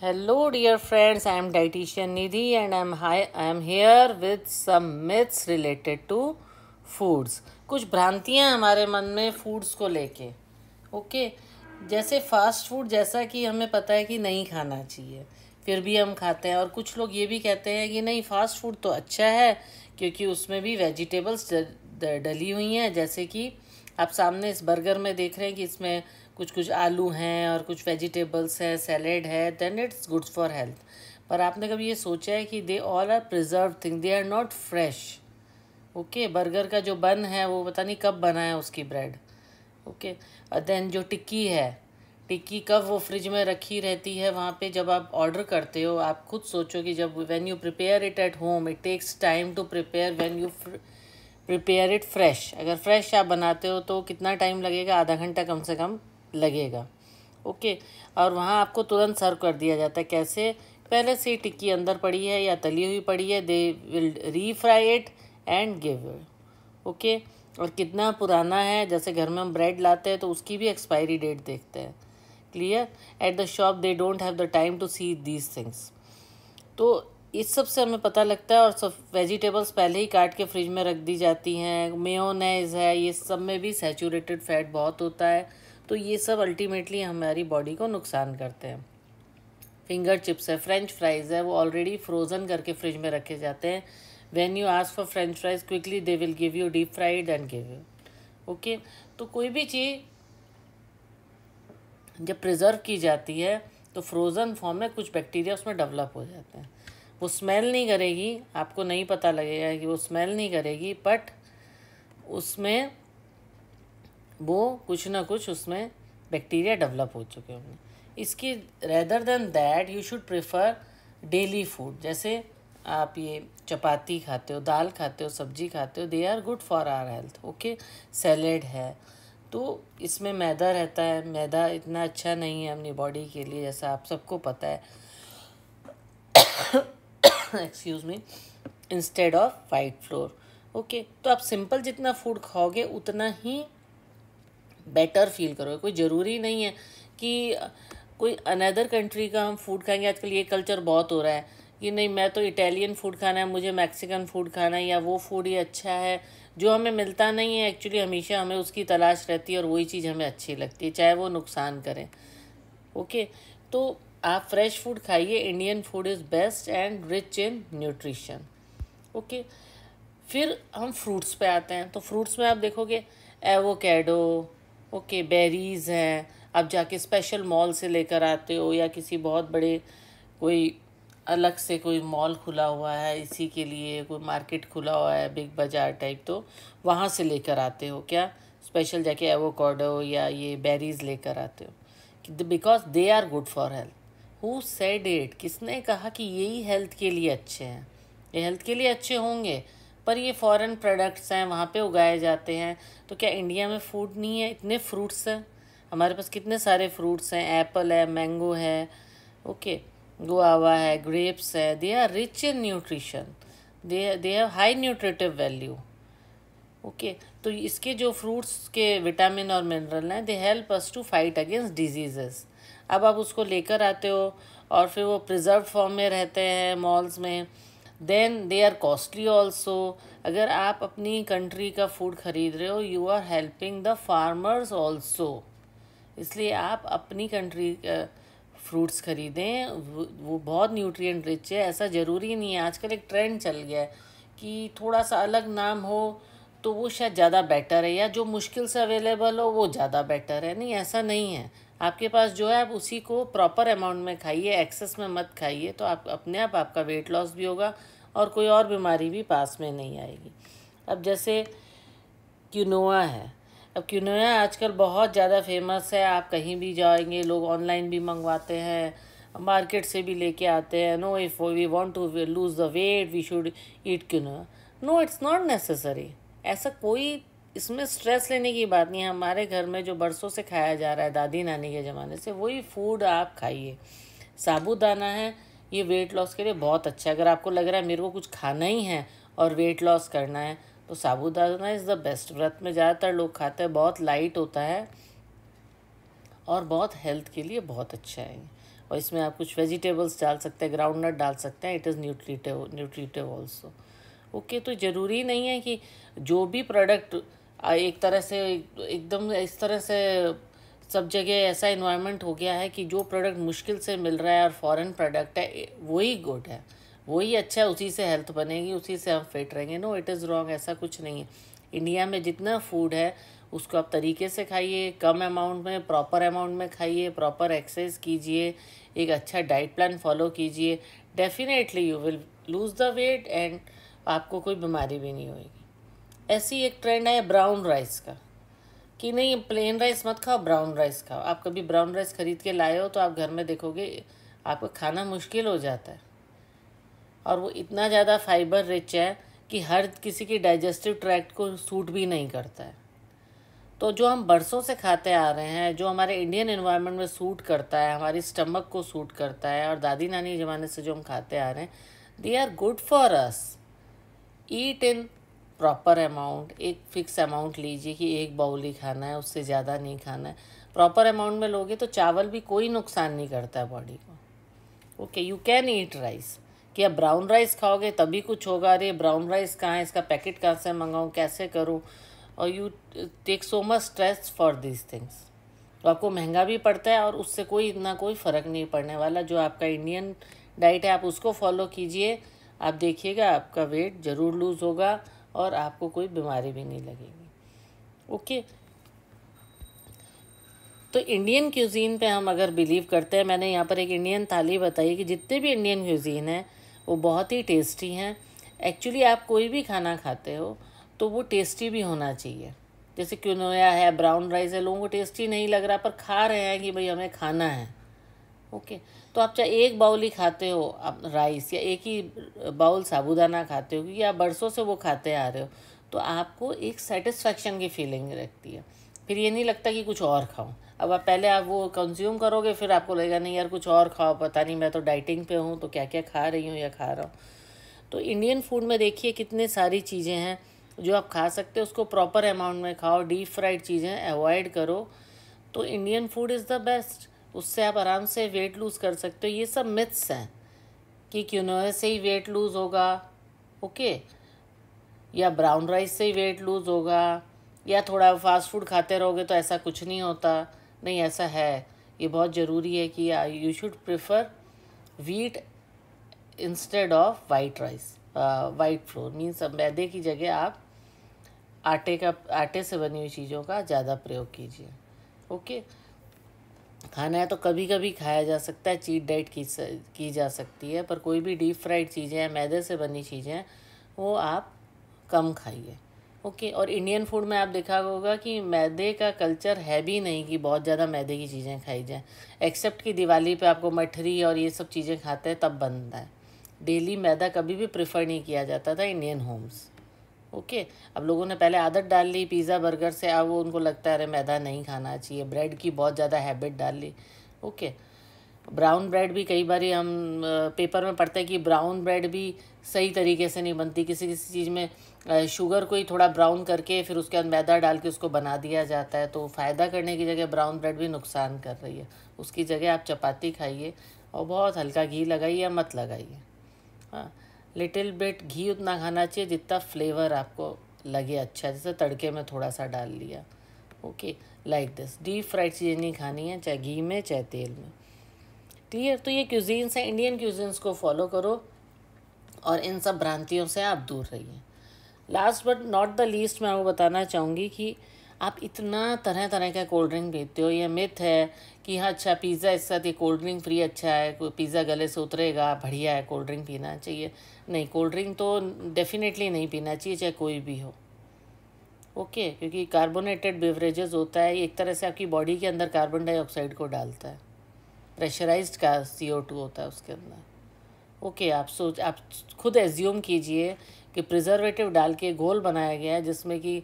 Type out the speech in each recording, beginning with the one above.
Hello, dear friends. I am dietitian Nidhi, and I am here with some myths related to foods. कुछ भ्रांतियां हमारे मन में foods को लेके ओके जैसे फास्ट फूड, जैसा कि हमें पता है कि नहीं खाना चाहिए, फिर भी हम खाते हैं। और कुछ लोग ये भी कहते हैं कि नहीं, फास्ट फूड तो अच्छा है क्योंकि उसमें भी वेजिटेबल्स डली हुई हैं। जैसे कि आप सामने इस बर्गर में देख रहे हैं कि इसमें कुछ कुछ आलू हैं और कुछ वेजिटेबल्स हैं, सैलेड है, then it's good for health. पर आपने कभी ये सोचा है कि they all are preserve thing, they are not fresh. Okay, burger का जो बन है वो पता नहीं कब बना है उसकी ब्रेड। ओके, और देन जो टिक्की है, टिक्की कब वो फ्रिज में रखी रहती है वहाँ पे। जब आप ऑर्डर करते हो, आप खुद सोचो कि जब when you prepare it at home, it takes time to prepare when you prepare it fresh. अगर फ्रेश आप बनाते हो तो कितना टाइम लगेगा? आधा घंटा कम से कम लगेगा। ओके, और वहाँ आपको तुरंत सर्व कर दिया जाता है। कैसे? पहले से ही टिक्की अंदर पड़ी है या तली हुई पड़ी है, they will refry it and give it. Okay, और कितना पुराना है, जैसे घर में हम ब्रेड लाते हैं तो उसकी भी एक्सपायरी डेट देखते हैं। Clear? At the shop they don't have the time to see these things. तो इस सब से हमें पता लगता है। और सब वेजिटेबल्स पहले ही काट के फ्रिज में रख दी जाती हैं। मेयोनेज़ है, ये सब में भी सैचुरेटेड फैट बहुत होता है। तो ये सब अल्टीमेटली हमारी बॉडी को नुकसान करते हैं। फिंगर चिप्स है, फ्रेंच फ्राइज़ है, वो ऑलरेडी फ्रोज़न करके फ्रिज में रखे जाते हैं। When you ask for French fries quickly they will give you deep fried and give you. Okay, तो कोई भी चीज़ जब प्रिजर्व की जाती है तो फ्रोज़न फॉर्म में कुछ बैक्टीरिया उसमें डेवलप हो जाते हैं। वो स्मेल नहीं करेगी, आपको नहीं पता लगेगा कि वो स्मेल नहीं करेगी, बट उसमें वो कुछ ना कुछ उसमें बैक्टीरिया डेवलप हो चुके होंगे। इसकी rather than that you should prefer daily food. जैसे आप ये चपाती खाते हो, दाल खाते हो, सब्जी खाते हो, they are good for our health. Okay, salad है तो इसमें मैदा रहता है। मैदा इतना अच्छा नहीं है अपनी बॉडी के लिए, जैसा आप सबको पता है। Excuse me, instead of white floor. Okay, तो आप सिंपल जितना फूड खाओगे उतना ही बेटर फील करोगे। कोई ज़रूरी नहीं है कि कोई अनदर कंट्री का हम फूड खाएंगे। आजकल ये कल्चर बहुत हो रहा है कि नहीं, मैं तो इटालियन फूड खाना है, मुझे मैक्सिकन फूड खाना है, या वो फूड ही अच्छा है। जो हमें मिलता नहीं है एक्चुअली, हमेशा हमें उसकी तलाश रहती है और वही चीज़ हमें अच्छी लगती है, चाहे वो नुकसान करें। ओके, तो आप फ्रेश फूड खाइए। Indian food is best and rich in nutrition. Okay, फिर हम फ्रूट्स पे आते हैं। तो फ्रूट्स में आप देखोगे एवोकेडो, ओके, बेरीज़ हैं। आप जाके स्पेशल मॉल से लेकर आते हो, या किसी बहुत बड़े कोई अलग से कोई मॉल खुला हुआ है इसी के लिए, कोई मार्केट खुला हुआ है बिग बाज़ार टाइप, तो वहाँ से लेकर आते हो क्या स्पेशल जाके एवोकाडो या ये बेरीज़ लेकर आते हो, because they are good for health. Who said it? किसने कहा कि यही हेल्थ के लिए अच्छे हैं? ये हेल्थ के लिए अच्छे होंगे, पर ये फॉरेन प्रोडक्ट्स हैं, वहाँ पे उगाए जाते हैं। तो क्या इंडिया में फूड नहीं है? इतने फ्रूट्स हैं हमारे पास, कितने सारे फ्रूट्स हैं। एप्पल है, मैंगो है, ओके, गुआवा है, ग्रेप्स है। They are rich in nutrition, they have high nutritive value. Okay, तो इसके जो फ्रूट्स के विटामिन और मिनरल हैं, they help us to fight against diseases. अब आप उसको लेकर आते हो और फिर वो प्रिजर्व फॉर्म में रहते हैं मॉल्स में, then they are costly also. अगर आप अपनी कंट्री का फूड खरीद रहे हो, you are helping the farmers also. इसलिए आप अपनी कंट्री का फ्रूट्स खरीदें, वो बहुत न्यूट्रिएंट रिच है। ऐसा ज़रूरी नहीं है, आजकल एक ट्रेंड चल गया है कि थोड़ा सा अलग नाम हो तो वो शायद ज़्यादा बेटर है, या जो मुश्किल से अवेलेबल हो वो ज़्यादा बेटर है। नहीं, ऐसा नहीं है। आपके पास जो है आप उसी को प्रॉपर अमाउंट में खाइए, एक्सेस में मत खाइए, तो आप अपने आप आपका वेट लॉस भी होगा और कोई और बीमारी भी पास में नहीं आएगी। अब जैसे क्विनोआ है। अब क्विनोआ आजकल बहुत ज़्यादा फेमस है। आप कहीं भी जाएंगे, लोग ऑनलाइन भी मंगवाते हैं, मार्केट से भी लेके आते हैं। No, if we want to lose the weight we should eat quinoa. No, it's not necessary. ऐसा कोई इसमें स्ट्रेस लेने की बात नहीं है। हमारे घर में जो बरसों से खाया जा रहा है दादी नानी के ज़माने से, वही फूड आप खाइए। साबूदाना है, ये वेट लॉस के लिए बहुत अच्छा है। अगर आपको लग रहा है मेरे को कुछ खाना ही है और वेट लॉस करना है, तो साबूदाना इज़ द बेस्ट। व्रत में ज़्यादातर लोग खाते हैं, बहुत लाइट होता है और बहुत हेल्थ के लिए बहुत अच्छा है। और इसमें आप कुछ वेजिटेबल्स डाल सकते हैं, ग्राउंड नट डाल सकते हैं, it is nutritive also. Okay, तो ज़रूरी नहीं है कि जो भी प्रोडक्ट एक तरह से एकदम इस तरह से सब जगह ऐसा इन्वायरमेंट हो गया है कि जो प्रोडक्ट मुश्किल से मिल रहा है और फॉरेन प्रोडक्ट है वही गुड है, वही अच्छा है, उसी से हेल्थ बनेगी, उसी से हम फिट रहेंगे। नो, इट इज़ रॉन्ग, ऐसा कुछ नहीं है। इंडिया में जितना फूड है उसको आप तरीके से खाइए, कम अमाउंट में, प्रॉपर अमाउंट में खाइए, प्रॉपर एक्सरसाइज कीजिए, एक अच्छा डाइट प्लान फॉलो कीजिए, definitely you will lose the weight and आपको कोई बीमारी भी नहीं होगी। ऐसी एक ट्रेंड है ब्राउन राइस का कि नहीं प्लेन राइस मत खाओ, ब्राउन राइस खाओ। आप कभी ब्राउन राइस खरीद के लाए हो तो आप घर में देखोगे आपको खाना मुश्किल हो जाता है, और वो इतना ज़्यादा फाइबर रिच है कि हर किसी की डाइजेस्टिव ट्रैक्ट को सूट भी नहीं करता है। तो जो हम बरसों से खाते आ रहे हैं, जो हमारे इंडियन एनवायरनमेंट में सूट करता है, हमारी स्टमक को सूट करता है, और दादी नानी के ज़माने से जो हम खाते आ रहे हैं, they are good for us. Eat in proper amount, एक फिक्स अमाउंट लीजिए कि एक बाउल ही खाना है, उससे ज़्यादा नहीं खाना है। प्रॉपर अमाउंट में लोगे तो चावल भी कोई नुकसान नहीं करता है बॉडी को। Okay, you can eat rice. कि अब ब्राउन राइस खाओगे तभी कुछ होगा, अरे ब्राउन राइस कहाँ है, इसका पैकेट कहाँ से मंगाऊँ, कैसे करूँ, और you take so much stress for this things. तो आपको महंगा भी पड़ता है और उससे कोई इतना कोई फ़र्क नहीं पड़ने वाला। जो आपका इंडियन डाइट है आप उसको फॉलो कीजिए, आप देखिएगा आपका वेट ज़रूर लूज़ होगा और आपको कोई बीमारी भी नहीं लगेगी। ओके, तो इंडियन क्यूज़ीन पे हम अगर बिलीव करते हैं, मैंने यहाँ पर एक इंडियन थाली बताई कि जितने भी इंडियन क्यूज़ीन हैं वो बहुत ही टेस्टी हैं। एक्चुअली आप कोई भी खाना खाते हो तो वो टेस्टी भी होना चाहिए। जैसे क्विनोआ है, ब्राउन राइस है, लोगों को टेस्टी नहीं लग रहा पर खा रहे हैं कि भाई हमें खाना है। ओके, तो आप चाहे एक बाउल ही खाते हो आप राइस, या एक ही बाउल साबूदाना खाते हो क्योंकि आप बरसों से वो खाते आ रहे हो, तो आपको एक सेटिस्फैक्शन की फीलिंग रहती है। फिर ये नहीं लगता कि कुछ और खाऊं। अब आप पहले आप वो कंज्यूम करोगे, फिर आपको लगेगा नहीं यार कुछ और खाओ, पता नहीं मैं तो डाइटिंग पे हूँ तो क्या क्या खा रही हूँ या खा रहा हूँ। तो इंडियन फूड में देखिए कितने सारी चीज़ें हैं जो आप खा सकते हो, उसको प्रॉपर अमाउंट में खाओ, डीप फ्राइड चीज़ें अवॉइड करो। तो Indian food is the best, उससे आप आराम से वेट लूज़ कर सकते हो। ये सब मिथ्स हैं कि क्विनोआ से ही वेट लूज़ होगा, ओके, या ब्राउन राइस से ही वेट लूज़ होगा, या थोड़ा फास्ट फूड खाते रहोगे तो ऐसा कुछ नहीं होता। नहीं, ऐसा है। ये बहुत ज़रूरी है कि you should prefer wheat instead of white rice, white floor means मैदे की जगह आप आटे से बनी हुई चीज़ों का ज़्यादा प्रयोग कीजिए। ओके, खाना है तो कभी कभी खाया जा सकता है, चीट डाइट की जा सकती है, पर कोई भी डीप फ्राइड चीज़ें हैं, मैदे से बनी चीज़ें हैं, वो आप कम खाइए। ओके, और इंडियन फूड में आप देखा होगा कि मैदे का कल्चर है भी नहीं कि बहुत ज़्यादा मैदे की चीज़ें खाई जाएँ, एक्सेप्ट कि दिवाली पे आपको मठरी और ये सब चीज़ें खाते हैं तब बनता है। डेली मैदा कभी भी प्रेफर नहीं किया जाता था इंडियन होम्स। ओके, अब लोगों ने पहले आदत डाल ली पिज़्ज़ा बर्गर से, अब वो उनको लगता है अरे मैदा नहीं खाना चाहिए, ब्रेड की बहुत ज़्यादा हैबिट डाल ली। ओके, ब्राउन ब्रेड भी कई बार हम पेपर में पढ़ते हैं कि ब्राउन ब्रेड भी सही तरीके से नहीं बनती, किसी किसी चीज़ में शुगर को ही थोड़ा ब्राउन करके फिर उसके अंदर मैदा डाल के उसको बना दिया जाता है। तो फ़ायदा करने की जगह ब्राउन ब्रेड भी नुकसान कर रही है। उसकी जगह आप चपाती खाइए और बहुत हल्का घी लगाइए या मत लगाइए। हाँ, लिटिल बिट घी उतना खाना चाहिए जितना फ्लेवर आपको लगे अच्छा, जैसे तड़के में थोड़ा सा डाल लिया। Okay, like this. Deep fried चीज़ें नहीं खानी है, चाहे घी में चाहे तेल में। क्लियर? तो ये क्यूजीन्स हैं, इंडियन क्यूजीन्स को फॉलो करो और इन सब भ्रांतियों से आप दूर रहिए। Last but not the least मैं आपको बताना चाहूँगी कि आप इतना तरह तरह का कोल्ड ड्रिंक पीते हो, ये मिथ है कि हाँ अच्छा पिज़्ज़ा इस साथ ये कोल्ड ड्रिंक फ्री अच्छा है, कोई पिज़्ज़ा गले से उतरेगा, बढ़िया है, कोल्ड ड्रिंक पीना चाहिए। नहीं, कोल्ड ड्रिंक तो डेफिनेटली नहीं पीना चाहिए, चाहे कोई भी हो। ओके, क्योंकि कार्बोनेटेड बेवरेजेस होता है, एक तरह से आपकी बॉडी के अंदर कार्बन डाइऑक्साइड को डालता है, प्रेशराइज्ड का CO2 होता है उसके अंदर। ओके, आप खुद एज्यूम कीजिए कि प्रिजर्वेटिव डाल के घोल बनाया गया है जिसमें कि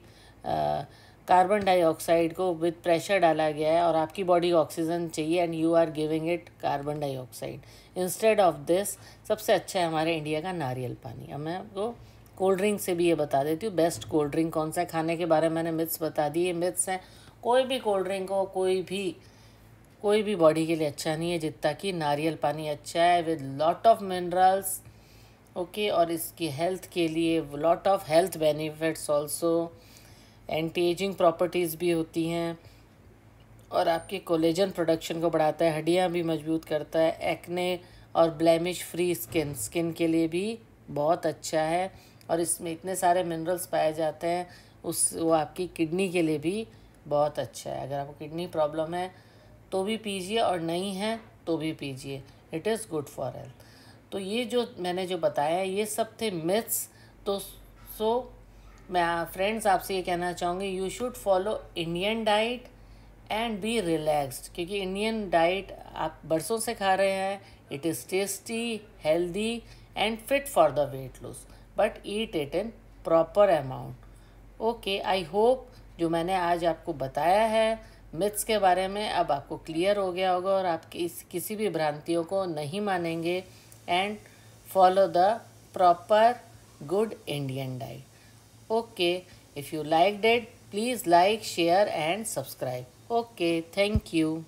कार्बन डाइऑक्साइड को विद प्रेशर डाला गया है और आपकी बॉडी को ऑक्सीजन चाहिए and you are giving it carbon dioxide instead of this. सबसे अच्छा है हमारे इंडिया का नारियल पानी। अब मैं आपको कोल्ड ड्रिंक से भी ये बता देती हूँ बेस्ट कोल्ड ड्रिंक कौन सा है। खाने के बारे में मैंने मिथ्स बता दिए, मिथ्स हैं। कोई भी कोल्ड ड्रिंक हो, कोई भी बॉडी के लिए अच्छा नहीं है जितना कि नारियल पानी अच्छा है, with lot of minerals. Okay, और इसकी हेल्थ के लिए lot of health benefits also, anti ageing properties भी होती हैं, और आपके कोलेजन प्रोडक्शन को बढ़ाता है, हड्डियाँ भी मजबूत करता है, एक्ने और ब्लेमिश फ्री स्किन के लिए भी बहुत अच्छा है। और इसमें इतने सारे मिनरल्स पाए जाते हैं, वो आपकी किडनी के लिए भी बहुत अच्छा है। अगर आपको किडनी प्रॉब्लम है तो भी पीजिए, और नहीं है तो भी पीजिए, it is good for health. तो ये जो मैंने जो बताया ये सब थे मिथ्स। तो मैं फ्रेंड्स आपसे ये कहना चाहूँगी, you should follow Indian diet and B relaxed, क्योंकि इंडियन डाइट आप बरसों से खा रहे हैं, it is tasty, healthy and fit for the weight loss, but eat it in proper amount. Okay, I hope जो मैंने आज आपको बताया है मिथ्स के बारे में अब आपको क्लियर हो गया होगा, और आप किसी भी भ्रांतियों को नहीं मानेंगे, and follow the proper good Indian diet. Okay, if you liked it, please like, share and subscribe. Okay, thank you.